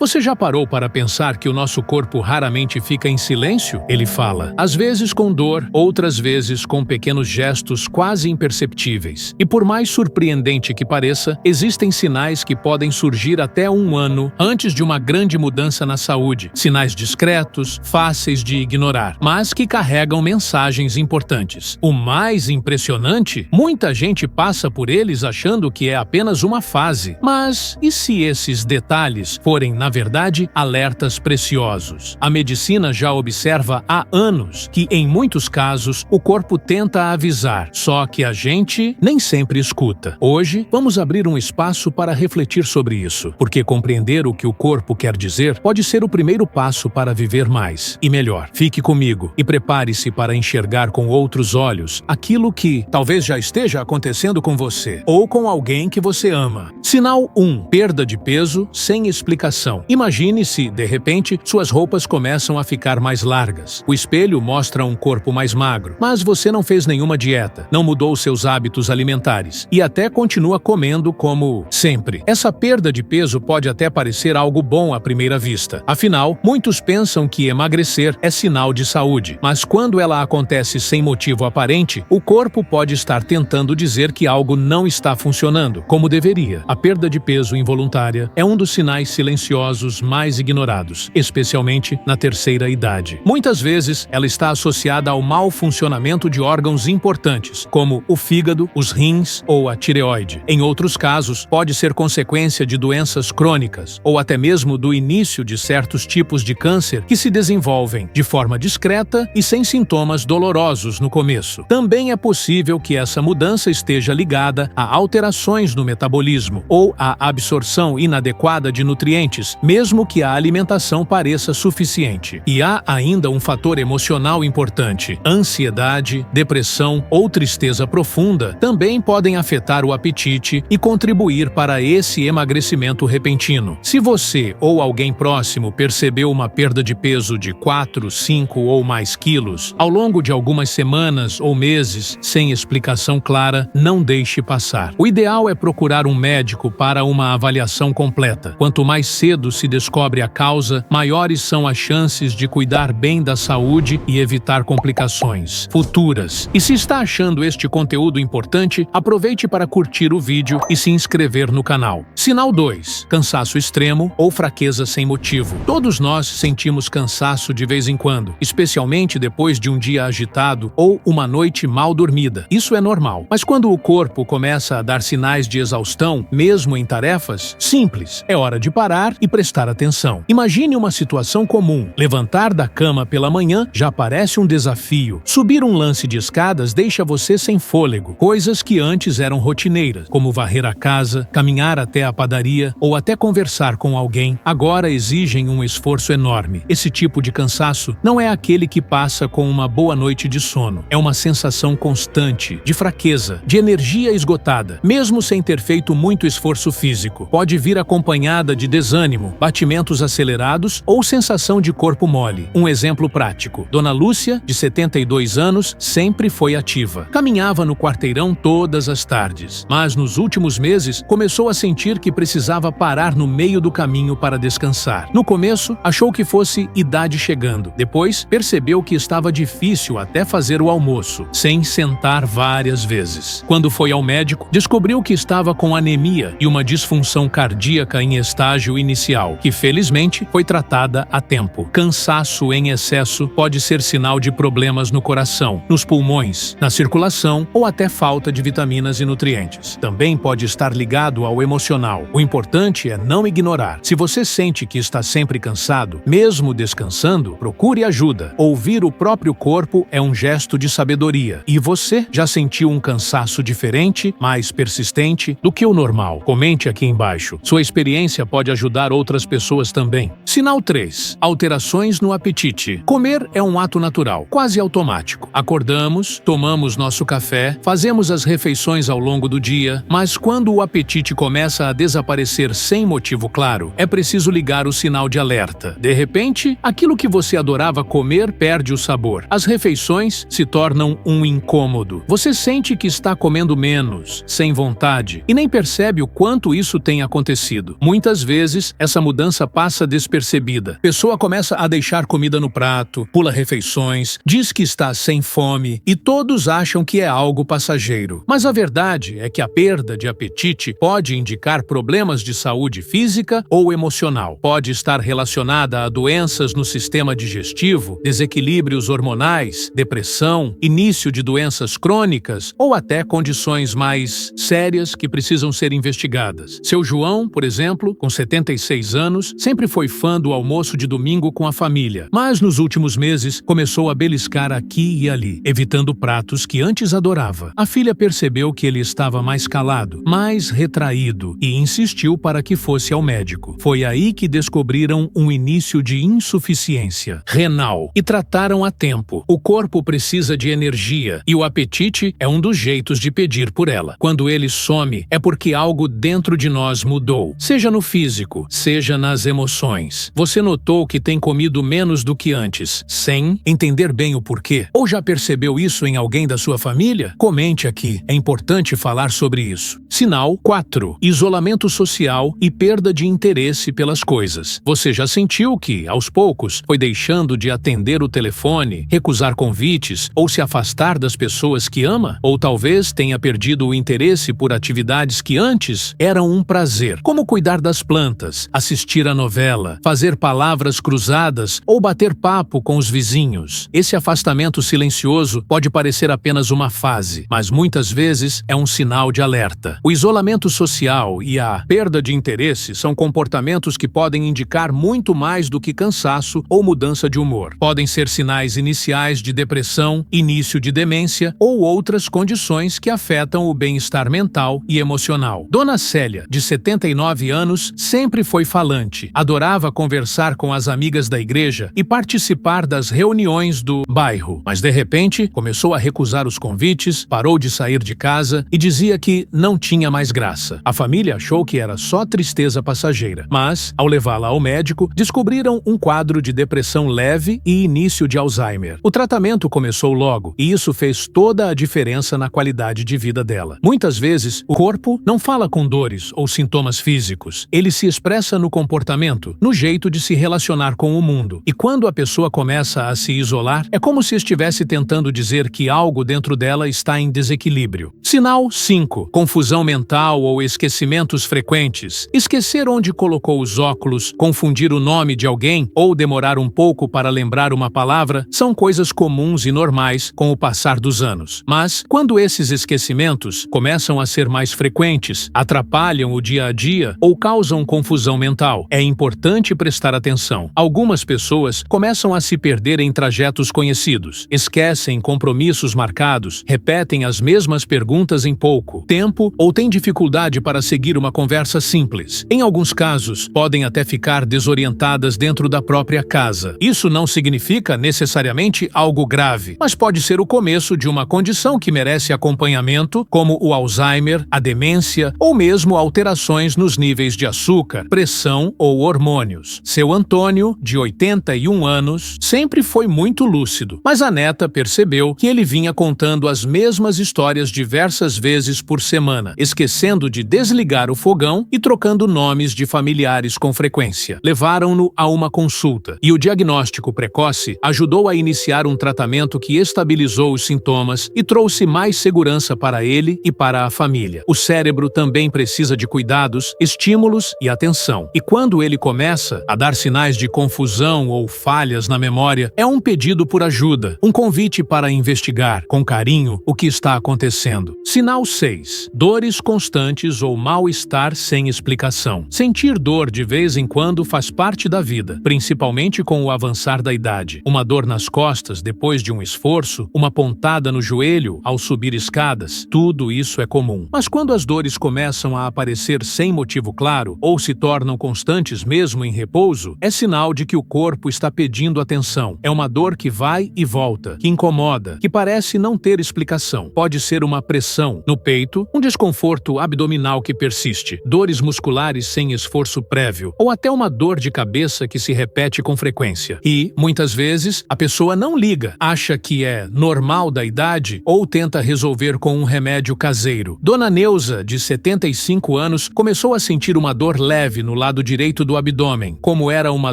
Você já parou para pensar que o nosso corpo raramente fica em silêncio? Ele fala, às vezes com dor, outras vezes com pequenos gestos quase imperceptíveis. E por mais surpreendente que pareça, existem sinais que podem surgir até um ano antes de uma grande mudança na saúde. Sinais discretos, fáceis de ignorar, mas que carregam mensagens importantes. O mais impressionante, muita gente passa por eles achando que é apenas uma fase. Mas e se esses detalhes forem, na verdade, alertas preciosos? A medicina já observa há anos que, em muitos casos, o corpo tenta avisar, só que a gente nem sempre escuta. Hoje, vamos abrir um espaço para refletir sobre isso, porque compreender o que o corpo quer dizer pode ser o primeiro passo para viver mais e melhor. Fique comigo e prepare-se para enxergar com outros olhos aquilo que talvez já esteja acontecendo com você ou com alguém que você ama. Sinal 1. Perda de peso sem explicação. Imagine se, de repente, suas roupas começam a ficar mais largas. O espelho mostra um corpo mais magro, mas você não fez nenhuma dieta, não mudou seus hábitos alimentares e até continua comendo como sempre. Essa perda de peso pode até parecer algo bom à primeira vista. Afinal, muitos pensam que emagrecer é sinal de saúde, mas quando ela acontece sem motivo aparente, o corpo pode estar tentando dizer que algo não está funcionando como deveria. A perda de peso involuntária é um dos sinais silenciosos mais ignorados, especialmente na terceira idade. Muitas vezes, ela está associada ao mau funcionamento de órgãos importantes, como o fígado, os rins ou a tireoide. Em outros casos, pode ser consequência de doenças crônicas ou até mesmo do início de certos tipos de câncer que se desenvolvem de forma discreta e sem sintomas dolorosos no começo. Também é possível que essa mudança esteja ligada a alterações no metabolismo ou à absorção inadequada de nutrientes, mesmo que a alimentação pareça suficiente. E há ainda um fator emocional importante. Ansiedade, depressão ou tristeza profunda também podem afetar o apetite e contribuir para esse emagrecimento repentino. Se você ou alguém próximo percebeu uma perda de peso de 4, 5 ou mais quilos ao longo de algumas semanas ou meses sem explicação clara, não deixe passar. O ideal é procurar um médico para uma avaliação completa. Quanto mais cedo se descobre a causa, maiores são as chances de cuidar bem da saúde e evitar complicações futuras. E se está achando este conteúdo importante, aproveite para curtir o vídeo e se inscrever no canal. Sinal 2. Cansaço extremo ou fraqueza sem motivo. Todos nós sentimos cansaço de vez em quando, especialmente depois de um dia agitado ou uma noite mal dormida. Isso é normal. Mas quando o corpo começa a dar sinais de exaustão, mesmo em tarefas simples, é hora de parar e prestar atenção. Imagine uma situação comum. Levantar da cama pela manhã já parece um desafio. Subir um lance de escadas deixa você sem fôlego. Coisas que antes eram rotineiras, como varrer a casa, caminhar até a padaria ou até conversar com alguém, agora exigem um esforço enorme. Esse tipo de cansaço não é aquele que passa com uma boa noite de sono. É uma sensação constante de fraqueza, de energia esgotada, mesmo sem ter feito muito esforço físico. Pode vir acompanhada de desânimo, batimentos acelerados ou sensação de corpo mole. Um exemplo prático. Dona Lúcia, de 72 anos, sempre foi ativa. Caminhava no quarteirão todas as tardes, mas nos últimos meses começou a sentir que precisava parar no meio do caminho para descansar. No começo, achou que fosse idade chegando. Depois, percebeu que estava difícil até fazer o almoço, sem sentar várias vezes. Quando foi ao médico, descobriu que estava com anemia e uma disfunção cardíaca em estágio inicial, que felizmente foi tratada a tempo. Cansaço em excesso pode ser sinal de problemas no coração, nos pulmões, na circulação ou até falta de vitaminas e nutrientes. Também pode estar ligado ao emocional. O importante é não ignorar. Se você sente que está sempre cansado, mesmo descansando, procure ajuda. Ouvir o próprio corpo é um gesto de sabedoria. E você já sentiu um cansaço diferente, mais persistente do que o normal? Comente aqui embaixo. Sua experiência pode ajudar outras pessoas também. Sinal 3. Alterações no apetite. Comer é um ato natural, quase automático. Acordamos, tomamos nosso café, fazemos as refeições ao longo do dia, mas quando o apetite começa a desaparecer sem motivo claro, é preciso ligar o sinal de alerta. De repente, aquilo que você adorava comer perde o sabor. As refeições se tornam um incômodo. Você sente que está comendo menos, sem vontade, e nem percebe o quanto isso tem acontecido. Muitas vezes, essa mudança passa despercebida. A pessoa começa a deixar comida no prato, pula refeições, diz que está sem fome, e todos acham que é algo passageiro. Mas a verdade é que a perda de apetite pode indicar problemas de saúde física ou emocional. Pode estar relacionada a doenças no sistema digestivo, desequilíbrios hormonais, depressão, início de doenças crônicas ou até condições mais sérias que precisam ser investigadas. Seu João, por exemplo, com 76 anos, sempre foi fã do almoço de domingo com a família, mas nos últimos meses começou a beliscar aqui e ali, evitando pratos que antes adorava. A filha percebeu que ele estava mais calado, mais retraído e insistiu para que fosse ao médico. Foi aí que descobriram um início de insuficiência renal e trataram a tempo. O corpo precisa de energia e o apetite é um dos jeitos de pedir por ela. Quando ele some, é porque algo dentro de nós mudou, seja no físico, seja nas emoções. Você notou que tem comido menos do que antes, sem entender bem o porquê? Ou já percebeu isso em alguém da sua família? Comente aqui, é importante falar sobre isso. Sinal 4. Isolamento social e perda de interesse pelas coisas. Você já sentiu que, aos poucos, foi deixando de atender o telefone, recusar convites ou se afastar das pessoas que ama? Ou talvez tenha perdido o interesse por atividades que antes eram um prazer, como cuidar das plantas, assistir a novela, fazer palavras cruzadas ou bater papo com os vizinhos. Esse afastamento silencioso pode parecer apenas uma fase, mas muitas vezes é um sinal de alerta. O isolamento social e a perda de interesse são comportamentos que podem indicar muito mais do que cansaço ou mudança de humor. Podem ser sinais iniciais de depressão, início de demência ou outras condições que afetam o bem-estar mental e emocional. Dona Célia, de 79 anos, sempre foi falante. Adorava conversar com as amigas da igreja e participar das reuniões do bairro. Mas de repente, começou a recusar os convites, parou de sair de casa e dizia que não tinha mais graça. A família achou que era só tristeza passageira. Mas, ao levá-la ao médico, descobriram um quadro de depressão leve e início de Alzheimer. O tratamento começou logo e isso fez toda a diferença na qualidade de vida dela. Muitas vezes, o corpo não fala com dores ou sintomas físicos. Ele se expressa no comportamento, no jeito de se relacionar com o mundo. E quando a pessoa começa a se isolar, é como se estivesse tentando dizer que algo dentro dela está em desequilíbrio. Sinal 5. Confusão mental ou esquecimentos frequentes. Esquecer onde colocou os óculos, confundir o nome de alguém ou demorar um pouco para lembrar uma palavra são coisas comuns e normais com o passar dos anos. Mas, quando esses esquecimentos começam a ser mais frequentes, atrapalham o dia a dia ou causam confusão mental, é importante prestar atenção. Algumas pessoas começam a se perder em trajetos conhecidos, esquecem compromissos marcados, repetem as mesmas perguntas em pouco tempo ou têm dificuldade para seguir uma conversa simples. Em alguns casos, podem até ficar desorientadas dentro da própria casa. Isso não significa necessariamente algo grave, mas pode ser o começo de uma condição que merece acompanhamento, como o Alzheimer, a demência ou mesmo alterações nos níveis de açúcar, pressão ou hormônios. Seu Antônio, de 81 anos, sempre foi muito lúcido, mas a neta percebeu que ele vinha contando as mesmas histórias diversas vezes por semana, esquecendo de desligar o fogão e trocando nomes de familiares com frequência. Levaram-no a uma consulta e o diagnóstico precoce ajudou a iniciar um tratamento que estabilizou os sintomas e trouxe mais segurança para ele e para a família. O cérebro também precisa de cuidados, estímulos e atenção. E quando ele começa a dar sinais de confusão ou falhas na memória, é um pedido por ajuda, um convite para investigar, com carinho, o que está acontecendo. Sinal 6. Dores constantes ou mal-estar sem explicação. Sentir dor de vez em quando faz parte da vida, principalmente com o avançar da idade. Uma dor nas costas depois de um esforço, uma pontada no joelho ao subir escadas, tudo isso é comum. Mas quando as dores começam a aparecer sem motivo claro ou se tornam constantes mesmo em repouso, é sinal de que o corpo está pedindo atenção. É uma dor que vai e volta, que incomoda, que parece não ter explicação. Pode ser uma pressão no peito, um desconforto abdominal que persiste, dores musculares sem esforço prévio, ou até uma dor de cabeça que se repete com frequência. E, muitas vezes, a pessoa não liga, acha que é normal da idade ou tenta resolver com um remédio caseiro. Dona Neuza, de 75 anos, começou a sentir uma dor leve no lado direito do abdômen. Como era uma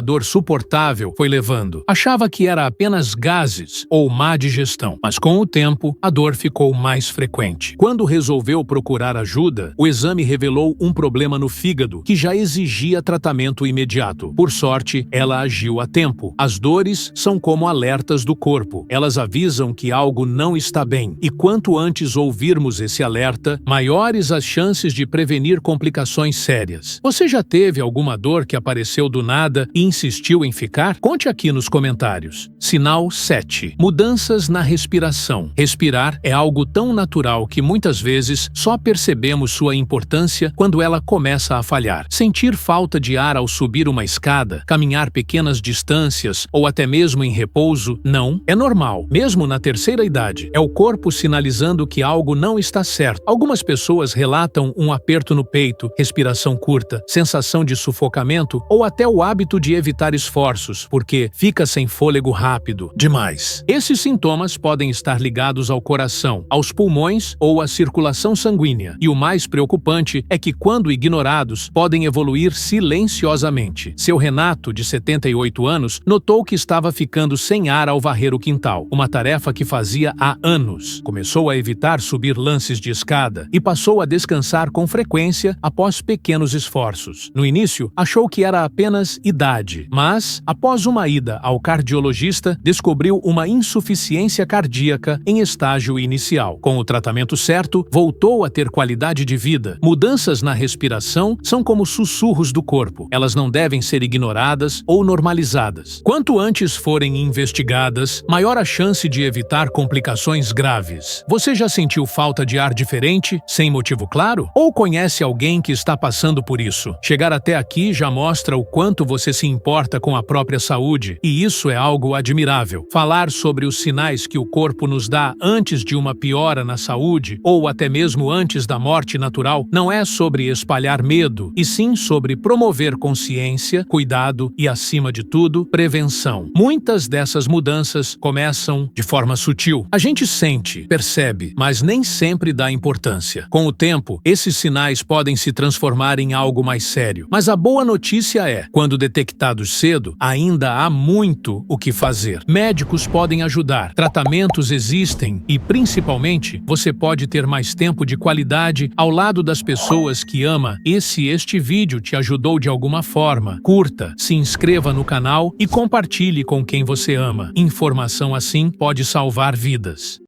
dor suportável, foi levando. Achava que era apenas gases ou má digestão, mas com o tempo, a dor ficou mais frequente. Quando resolveu procurar ajuda, o exame revelou um problema no fígado que já exigia tratamento imediato. Por sorte, ela agiu a tempo. As dores são como alertas do corpo. Elas avisam que algo não está bem. E quanto antes ouvirmos esse alerta, maiores as chances de prevenir complicações sérias. Você já teve alguma dor que apareceu do nada e insistiu em ficar? Conte aqui nos comentários. Sinal 7. Mudanças na respiração. Respirar é algo tão natural que muitas vezes só percebemos sua importância quando ela começa a falhar. Sentir falta de ar ao subir uma escada, caminhar pequenas distâncias ou até mesmo em repouso, não, é normal. Mesmo na terceira idade, é o corpo sinalizando que algo não está certo. Algumas pessoas relatam um aperto no peito, respiração curta, sensação de sufocamento ou até o hábito de evitar esforços, porque fica sem fôlego rápido demais. Esses sintomas podem estar ligados ao coração, aos pulmões ou à circulação sanguínea. E o mais preocupante é que, quando ignorados, podem evoluir silenciosamente. Seu Renato, de 78 anos, notou que estava ficando sem ar ao varrer o quintal, uma tarefa que fazia há anos. Começou a evitar subir lances de escada e passou a descansar com frequência após pequenos esforços. No início, achou que era apenas idade, mas, após uma ida ao cardiologista, descobriu uma insuficiência cardíaca em estágio inicial. Com o tratamento certo, voltou a ter qualidade de vida. Mudanças na respiração são como sussurros do corpo. Elas não devem ser ignoradas ou normalizadas. Quanto antes forem investigadas, maior a chance de evitar complicações graves. Você já sentiu falta de ar diferente, sem motivo claro? Ou conhece alguém que está passando por isso? Chegar até aqui já mostra o quanto você se importa com a própria saúde, e isso é algo admirável. Falar sobre os sinais que o corpo nos dá antes de uma piora na saúde, ou até mesmo antes da morte natural, não é sobre espalhar medo, e sim sobre promover consciência, cuidado e, acima de tudo, prevenção. Muitas dessas mudanças começam de forma sutil. A gente sente, percebe, mas nem sempre dá importância. Com o tempo, esses sinais podem se transformar em algo mais sério. Mas a boa notícia é, quando detectados cedo, ainda há muito o que fazer. Médicos podem ajudar, tratamentos existem e, principalmente, você pode ter mais tempo de qualidade ao lado das pessoas que ama. E se este vídeo te ajudou de alguma forma, curta, se inscreva no canal e compartilhe com quem você ama. Informação assim pode salvar vidas.